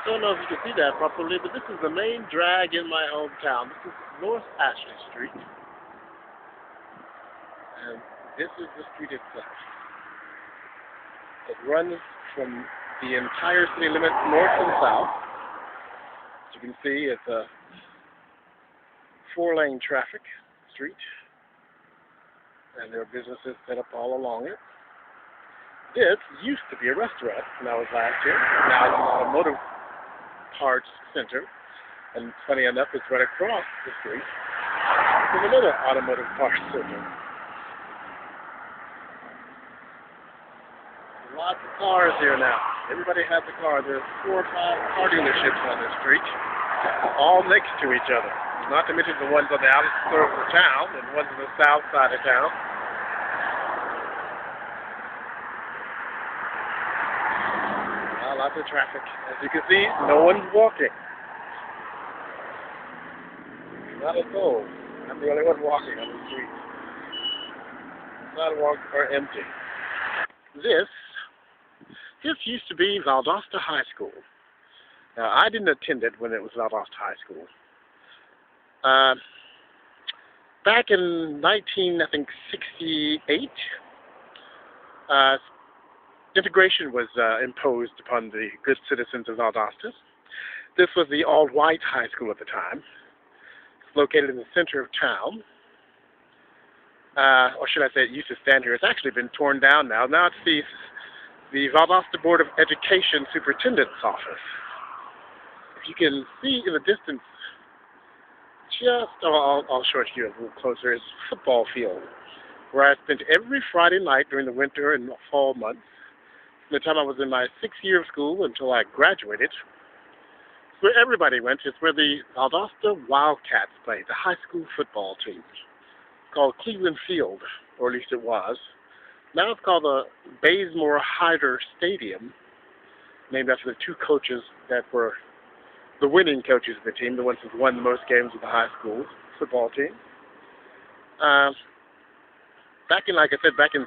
Don't know if you can see that properly, but this is the main drag in my hometown. This is North Ashley Street, and this is the street itself. It runs from the entire city limits north and south. As you can see, it's a four-lane traffic street, and there are businesses set up all along it. This used to be a restaurant when I was last here. Now it's an automotive parts center, and funny enough, it's right across the street from another automotive parts center. Lots of cars here now. Everybody has a car. There's 4 or 5 car dealerships on this street, all next to each other. Not to mention the ones on the outskirts of town and ones on the south side of town. Lots of traffic. As you can see, no one's walking. Not a soul. I'm the only one walking on the street. Sidewalks are empty. This used to be Valdosta High School. Now, I didn't attend it when it was Valdosta High School. Back in 1968, integration was imposed upon the good citizens of Valdosta. This was the all-white high school at the time. It's located in the center of town. Or should I say it used to stand here. It's actually been torn down now. Now it's the Valdosta Board of Education Superintendent's office. If you can see in the distance, I'll show it to you a little closer, is a football field where I spent every Friday night during the winter and fall months. From the time I was in my 6th year of school until I graduated. It's where everybody went. It's where the Valdosta Wildcats played, the high school football team. It's called Cleveland Field, or at least it was. Now it's called the Bazemore Hyder Stadium, named after the 2 coaches that were the winning coaches of the team, the ones who won the most games with the high school football team. Back in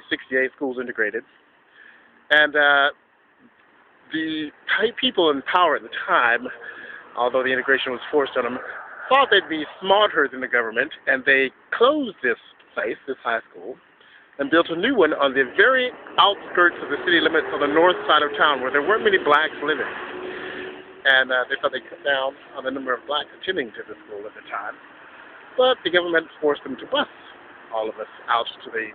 68, schools integrated. And the people in power at the time, although the integration was forced on them, thought they'd be smarter than the government, and they closed this place, this high school, and built a new one on the very outskirts of the city limits on the north side of town, where there weren't many blacks living. And they thought they'd cut down on the number of blacks attending to the school at the time. But the government forced them to bus all of us out to the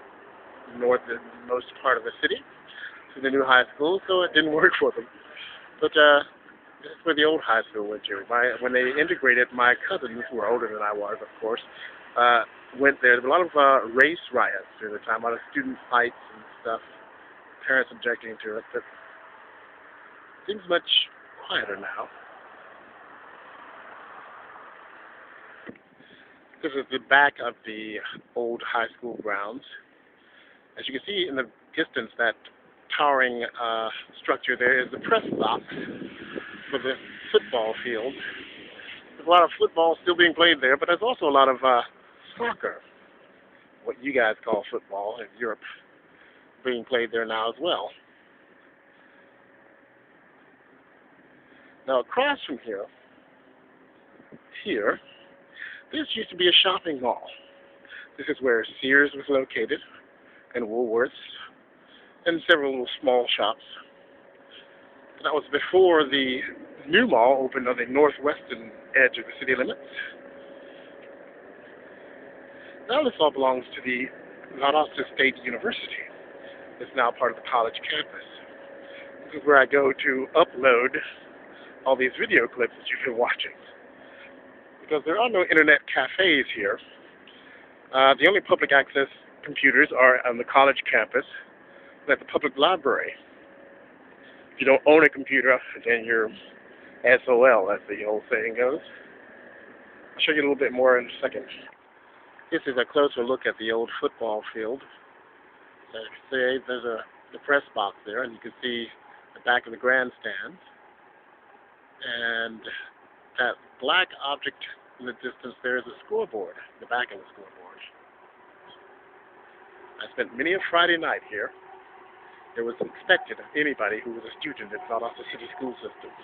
northernmost part of the city, to the new high school, so it didn't work for them. But this is where the old high school went to. When they integrated, my cousins, who were older than I was, of course, went there. There were a lot of race riots during the time, a lot of student fights and stuff, parents objecting to it, but things much quieter now. This is the back of the old high school grounds. As you can see in the distance, that towering structure there is the press box for the football field. There's a lot of football still being played there, but there's also a lot of soccer, what you guys call football in Europe, being played there now as well. Now across from here, this used to be a shopping mall. This is where Sears was located, and Woolworths, and several little small shops. That was before the new mall opened on the northwestern edge of the city limits. Now this all belongs to the Valdosta State University. It's now part of the college campus. This is where I go to upload all these video clips that you've been watching. Because there are no internet cafes here. The only public access computers are on the college campus and at the public library. If you don't own a computer, then you're SOL, as the old saying goes. I'll show you a little bit more in a second. This is a closer look at the old football field. As you can see, there's the press box there, and you can see the back of the grandstand. And that black object in the distance there is a scoreboard, the back of the scoreboard. I spent many a Friday night here. It was expected of anybody who was a student in Valdosta City school systems.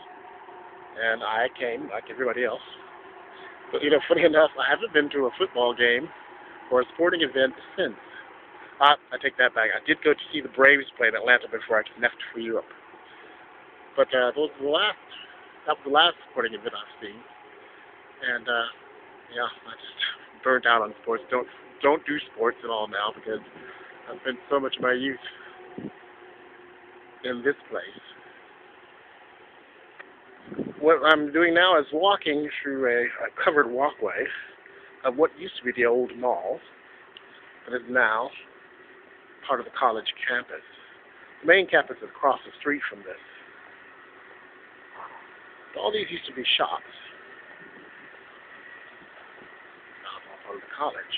and I came like everybody else. But, funny enough, I haven't been to a football game or a sporting event since. I take that back. I did go to see the Braves play in Atlanta before I left for Europe. But that was the last sporting event I've seen. And, yeah, I just burnt out on sports. Don't do sports at all now because I've spent so much of my youth in this place. What I'm doing now is walking through a covered walkway of what used to be the old mall, but is now part of the college campus. The main campus is across the street from this. All these used to be shops. Now it's all part of the college.